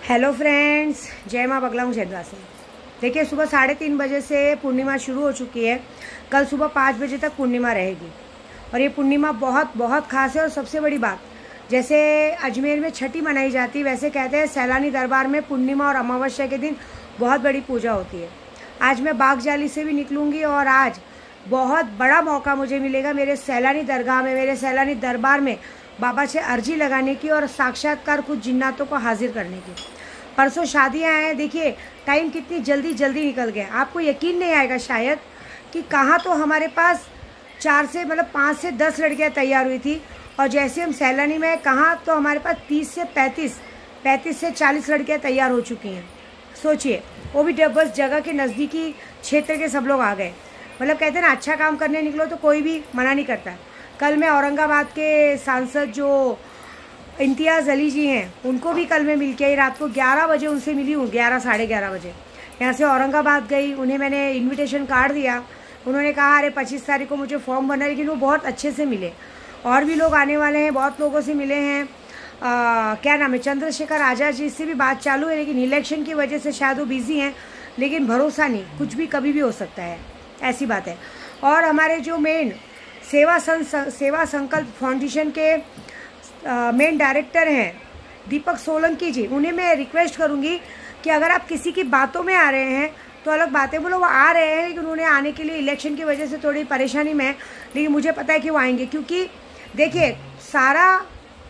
Hello friends, जय माँ बगला हूँ जयद्वासी। देखिए, सुबह 3:30 बजे से पूर्णिमा शुरू हो चुकी है। कल सुबह 5 बजे तक पूर्णिमा रहेगी और ये पूर्णिमा बहुत बहुत खास है। और सबसे बड़ी बात, जैसे अजमेर में छठी मनाई जाती है, वैसे कहते हैं सैलानी दरबार में पूर्णिमा और अमावस्या के दिन बहुत बड़ी पूजा होती है। आज मैं बागजाली से भी निकलूँगी और आज बहुत बड़ा मौका मुझे मिलेगा मेरे सैलानी दरगाह में, मेरे सैलानी दरबार में बाबा से अर्जी लगाने की और साक्षात्कार कुछ जिन्नातों को हाजिर करने की। परसों शादियां हैं, देखिए टाइम कितनी जल्दी जल्दी निकल गया। आपको यकीन नहीं आएगा शायद कि कहाँ तो हमारे पास 5 से 10 लड़कियां तैयार हुई थी और जैसे हम सैलानी में कहाँ तो हमारे पास 30 से 35 से 40 लड़कियां तैयार हो चुकी हैं। सोचिए, वो भी बस जगह के नज़दीकी क्षेत्र के सब लोग आ गए। मतलब कहते हैं ना, अच्छा काम करने निकलो तो कोई भी मना नहीं करता। कल मैं औरंगाबाद के सांसद जो इम्तियाज़ अली जी हैं, उनको भी कल मैं मिल के आई। रात को 11 बजे उनसे मिली हूँ, 11 साढ़े 11 बजे यहाँ से औरंगाबाद गई। उन्हें मैंने इनविटेशन कार्ड दिया। उन्होंने कहा अरे 25 तारीख को मुझे फॉर्म भरना है, लेकिन वो बहुत अच्छे से मिले। और भी लोग आने वाले हैं, बहुत लोगों से मिले हैं। क्या नाम है, चंद्रशेखर आज़ाद जी से भी बात चालू है, लेकिन इलेक्शन की वजह से शायद वो बिज़ी हैं। लेकिन भरोसा नहीं, कुछ भी कभी भी हो सकता है, ऐसी बात है। और हमारे जो मेन सेवा संकल्प फाउंडेशन के मेन डायरेक्टर हैं दीपक सोलंकी जी, उन्हें मैं रिक्वेस्ट करूंगी कि अगर आप किसी की बातों में आ रहे हैं तो अलग बातें बोलो। वो आ रहे हैं, लेकिन उन्हें आने के लिए इलेक्शन की वजह से थोड़ी परेशानी में है, लेकिन मुझे पता है कि वो आएंगे। क्योंकि देखिए, सारा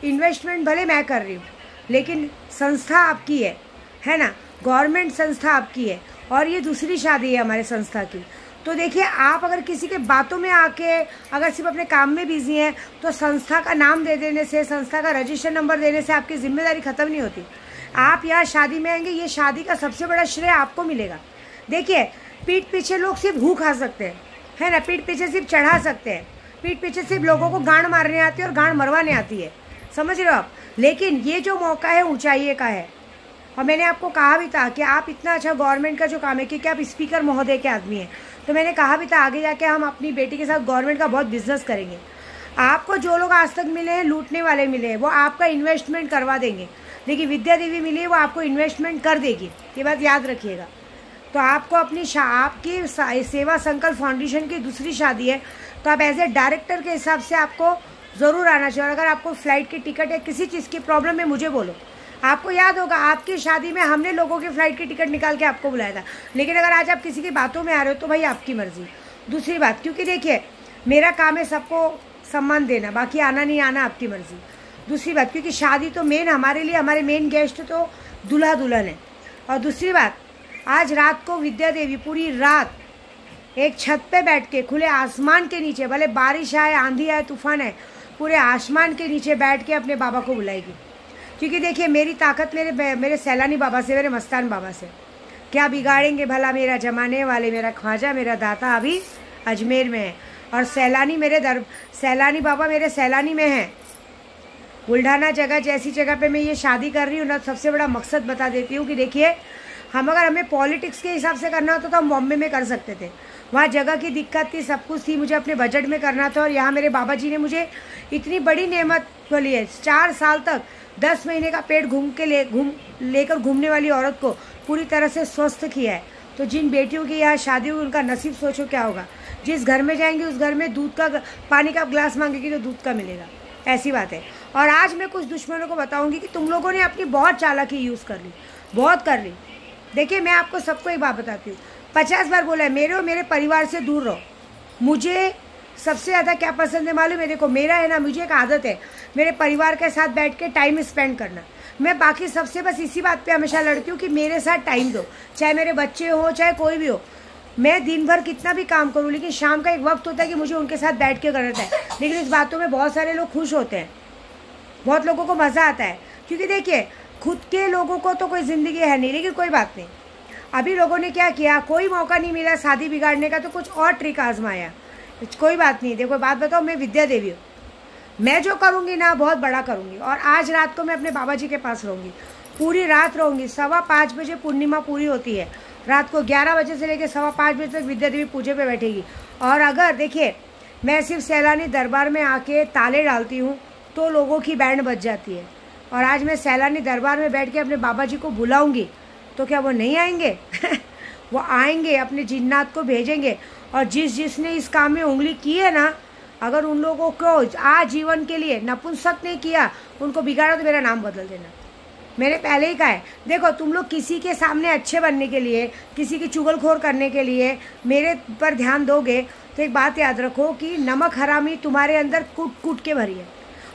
इन्वेस्टमेंट भले मैं कर रही हूँ, लेकिन संस्था आपकी है ना, गवर्नमेंट संस्था आपकी है और ये दूसरी शादी है हमारे संस्था की। तो देखिए, आप अगर किसी के बातों में आके अगर सिर्फ अपने काम में बिजी हैं तो संस्था का नाम दे देने से, संस्था का रजिस्टर नंबर देने से आपकी जिम्मेदारी खत्म नहीं होती। आप यहाँ शादी में आएंगे, ये शादी का सबसे बड़ा श्रेय आपको मिलेगा। देखिए, पीठ पीछे लोग सिर्फ घू खा सकते हैं, है ना, पीठ पीछे सिर्फ चढ़ा सकते हैं, पीठ पीछे सिर्फ लोगों को गांड मारने आती है और गांड मरवाने आती है, समझ रहे हो आप। लेकिन ये जो मौका है ऊंचाई का है। और मैंने आपको कहा भी था कि आप इतना अच्छा गवर्नमेंट का जो काम है, क्योंकि आप स्पीकर महोदय के आदमी हैं, तो मैंने कहा भी था आगे जाके हम अपनी बेटी के साथ गवर्नमेंट का बहुत बिजनेस करेंगे। आपको जो लोग आज तक मिले हैं, लूटने वाले मिले हैं, वो आपका इन्वेस्टमेंट करवा देंगे, लेकिन विद्या देवी मिली है, वो आपको इन्वेस्टमेंट कर देगी। ये बात याद रखिएगा। तो आपको अपनी आपकी सेवा संकल्प फाउंडेशन की दूसरी शादी है, तो आप एज ए डायरेक्टर के हिसाब से आपको ज़रूर आना चाहिए। और अगर आपको फ्लाइट की टिकट या किसी चीज़ की प्रॉब्लम है, मुझे बोलो। आपको याद होगा, आपकी शादी में हमने लोगों की फ़्लाइट की टिकट निकाल के आपको बुलाया था। लेकिन अगर आज आप किसी की बातों में आ रहे हो तो भाई आपकी मर्ज़ी। दूसरी बात, क्योंकि देखिए मेरा काम है सबको सम्मान देना, बाकी आना नहीं आना आपकी मर्ज़ी। दूसरी बात, क्योंकि शादी तो मेन हमारे लिए, हमारे मेन गेस्ट तो दूल्हा दुल्हन है। और दूसरी बात, आज रात को विद्या देवी पूरी रात एक छत पे बैठ के खुले आसमान के नीचे, भले बारिश आए, आंधी आए, तूफान आए, पूरे आसमान के नीचे बैठ के अपने बाबा को बुलाएगी। क्योंकि देखिए, मेरी ताकत मेरे सैलानी बाबा से, मेरे मस्तान बाबा से। क्या बिगाड़ेंगे भला मेरा जमाने वाले, मेरा ख्वाजा, मेरा दाता अभी अजमेर में है। और सैलानी सैलानी बाबा मेरे सैलानी में हैं। बुल्ढाना जगह जैसी जगह पे मैं ये शादी कर रही हूँ ना, सबसे बड़ा मकसद बता देती हूँ कि देखिए, अगर हमें पॉलिटिक्स के हिसाब से करना होता तो हम बॉम्बे में कर सकते थे। वहाँ जगह की दिक्कत थी, सब कुछ थी, मुझे अपने बजट में करना था। और यहाँ मेरे बाबा जी ने मुझे इतनी बड़ी नेमत बोली है। 4 साल तक 10 महीने का पेट लेकर घूमने वाली औरत को पूरी तरह से स्वस्थ किया है। तो जिन बेटियों की यहाँ शादी हुई, उनका नसीब सोचो क्या होगा। जिस घर में जाएंगे उस घर में पानी का गिलास मांगेगी तो दूध का मिलेगा, ऐसी बात है। और आज मैं कुछ दुश्मनों को बताऊंगी कि तुम लोगों ने अपनी बहुत चालाकी यूज़ कर ली, बहुत कर ली। देखिए, मैं आपको सबको एक बात बताती हूँ, 50 बार बोला है, मेरे और मेरे परिवार से दूर रहो। मुझे सबसे ज़्यादा क्या पसंद है मालूम है? देखो, मेरा है ना, मुझे एक आदत है मेरे परिवार के साथ बैठ के टाइम स्पेंड करना। मैं बाकी सबसे बस इसी बात पे हमेशा लड़ती हूँ कि मेरे साथ टाइम दो, चाहे मेरे बच्चे हो, चाहे कोई भी हो। मैं दिन भर कितना भी काम करूँ, लेकिन शाम का एक वक्त होता है कि मुझे उनके साथ बैठ के करना है। लेकिन इस बातों में बहुत सारे लोग खुश होते हैं, बहुत लोगों को मज़ा आता है। क्योंकि देखिए, खुद के लोगों को तो कोई ज़िंदगी है नहीं, लेकिन कोई बात नहीं। अभी लोगों ने क्या किया, कोई मौका नहीं मिला शादी बिगाड़ने का, तो कुछ और ट्रिक आजमाया। कोई बात नहीं। देखो, बात बताओ, मैं विद्या देवी हूँ, मैं जो करूँगी ना बहुत बड़ा करूँगी। और आज रात को मैं अपने बाबा जी के पास रहूँगी, पूरी रात रहूँगी। 5:15 बजे पूर्णिमा पूरी होती है। रात को 11 बजे से लेकर 5:15 बजे तक विद्या देवी पूजे पे बैठेगी। और अगर देखिए, मैं सिर्फ सैलानी दरबार में आके ताले डालती हूँ तो लोगों की बैंड बज जाती है। और आज मैं सैलानी दरबार में बैठ के अपने बाबा जी को बुलाऊंगी तो क्या वो नहीं आएंगे? वो आएंगे, अपने जिन्नात को भेजेंगे। और जिसने इस काम में उंगली की है ना, अगर उन लोगों को आजीवन के लिए नपुंसक नहीं किया, उनको बिगाड़ा तो मेरा नाम बदल देना। मैंने पहले ही कहा है, देखो तुम लोग किसी के सामने अच्छे बनने के लिए, किसी की चुगलखोर करने के लिए मेरे पर ध्यान दोगे तो एक बात याद रखो कि नमक हरामी तुम्हारे अंदर कूट कूट के भरी है।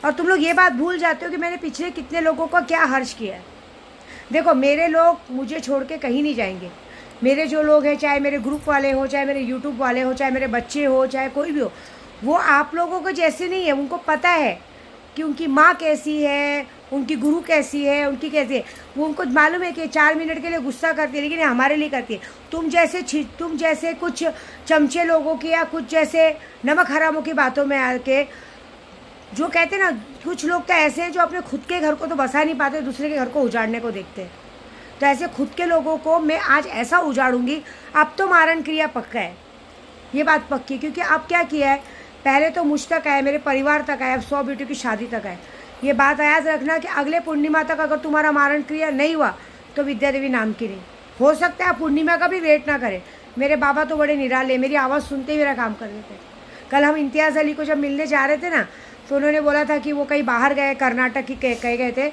और तुम लोग ये बात भूल जाते हो कि मैंने पिछले कितने लोगों का क्या हर्ष किया है। देखो मेरे लोग मुझे छोड़ के कहीं नहीं जाएंगे। मेरे जो लोग हैं, चाहे मेरे ग्रुप वाले हो, चाहे मेरे यूट्यूब वाले हो, चाहे मेरे बच्चे हो, चाहे कोई भी हो, वो आप लोगों को जैसे नहीं है। उनको पता है कि उनकी माँ कैसी है, उनकी गुरु कैसी है, उनकी कैसी है। वो उनको मालूम है कि 4 मिनट के लिए गुस्सा करती है, लेकिन हमारे लिए करती है। तुम जैसे कुछ चमचे लोगों की या कुछ जैसे नमक हरामों की बातों में आके जो कहते हैं ना, कुछ लोग तो ऐसे हैं जो अपने खुद के घर को तो बसा नहीं पाते, दूसरे के घर को उजाड़ने को देखते हैं। तो ऐसे खुद के लोगों को मैं आज ऐसा उजाड़ूंगी। अब तो मारण क्रिया पक्का है, ये बात पक्की। क्योंकि अब क्या किया है, पहले तो मुझ तक आए, मेरे परिवार तक आए, अब 100 बेटियों की शादी तक आए। ये बात याद रखना कि अगले पूर्णिमा तक अगर तुम्हारा मारण क्रिया नहीं हुआ तो विद्या देवी नाम की नहीं। हो सकता है पूर्णिमा का भी वेट ना करें। मेरे बाबा तो बड़े निराले, मेरी आवाज़ सुनते ही मेरा काम कर देते। कल हम इम्तियाज़ अली को जब मिलने जा रहे थे ना, तो उन्होंने बोला था कि वो कहीं बाहर गए, कर्नाटक की कहीं गए थे,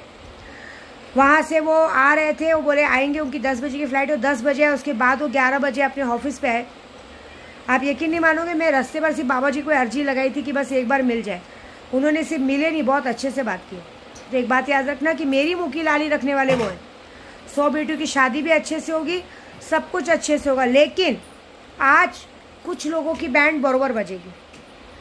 वहाँ से वो आ रहे थे। वो बोले आएंगे, उनकी 10 बजे की फ़्लाइट है, 10 बजे है, उसके बाद वो 11 बजे अपने ऑफिस पे आए। आप यकीन नहीं मानोगे, मैं रास्ते पर सिर्फ बाबा जी को अर्जी लगाई थी कि बस एक बार मिल जाए। उन्होंने सिर्फ मिले नहीं, बहुत अच्छे से बात की। तो एक बात याद रखना कि मेरी मुँह की लाली रखने वाले वो हैं। 100 बेटियों की शादी भी अच्छे से होगी, सब कुछ अच्छे से होगा। लेकिन आज कुछ लोगों की बैंड बरोबर बजेगी,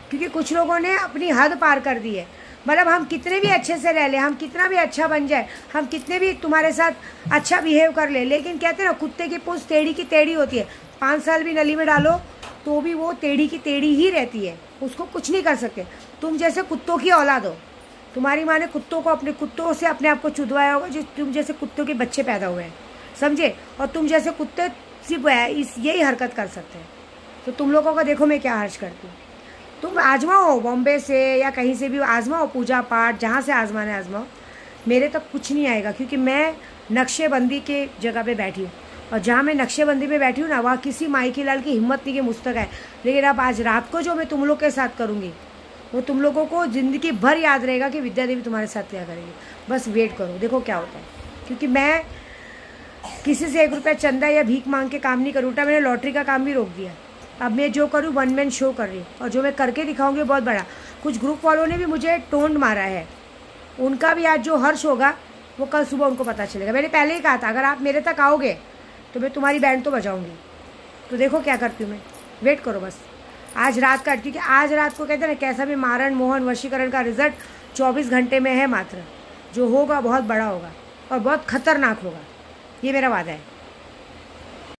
क्योंकि कुछ लोगों ने अपनी हद पार कर दी है। मतलब हम कितने भी अच्छे से रह लें, हम कितना भी अच्छा बन जाए, हम कितने भी तुम्हारे साथ अच्छा बिहेव कर ले, लेकिन कहते हैं ना, कुत्ते की पूंछ टेढ़ी की टेढ़ी होती है। 5 साल भी नली में डालो तो भी वो टेढ़ी की टेढ़ी ही रहती है, उसको कुछ नहीं कर सकते। तुम जैसे कुत्तों की औलाद हो, तुम्हारी माँ ने कुत्तों को अपने कुत्तों से अपने आप को चुदवाया होगा, जो तुम जैसे कुत्तों के बच्चे पैदा हुए हैं, समझे। और तुम जैसे कुत्ते सिर्फ यही हरकत कर सकते हैं। तो तुम लोगों का देखो मैं क्या हर्ष करती हूँ। तुम आजमाओ, बॉम्बे से या कहीं से भी आजमाओ, पूजा पाठ जहाँ से आजमाना है आजमाओ, मेरे तक कुछ नहीं आएगा। क्योंकि मैं नक्शेबंदी के जगह पे बैठी हूँ, और जहाँ मैं नक्शेबंदी पे बैठी हूँ ना, वहाँ किसी माई की लाल की हिम्मत नहीं कि मुझ तक आए। लेकिन अब आज रात को जो मैं तुम लोग के साथ करूँगी, वो तुम लोगों को ज़िंदगी भर याद रहेगा कि विद्या देवी तुम्हारे साथ क्या करेगी। बस वेट करो, देखो क्या होता है। क्योंकि मैं किसी से 1 रुपया चंदा या भीख मांग के काम नहीं करूँ। उल्टा मैंने लॉटरी का काम भी रोक दिया। अब मैं जो करूँ 1 मैन शो कर रही हूँ, और जो मैं करके दिखाऊंगी बहुत बड़ा। कुछ ग्रुप वालों ने भी मुझे टोंड मारा है, उनका भी आज जो हर्ष होगा वो कल सुबह उनको पता चलेगा। मैंने पहले ही कहा था, अगर आप मेरे तक आओगे तो मैं तुम्हारी बैंड तो बजाऊंगी। तो देखो क्या करती हूँ मैं, वेट करो बस आज रात का। क्योंकि आज रात को कहते हैं ना, कैसा भी मारण मोहन वशीकरण का रिजल्ट 24 घंटे में है मात्र। जो होगा बहुत बड़ा होगा और बहुत खतरनाक होगा, ये मेरा वादा है।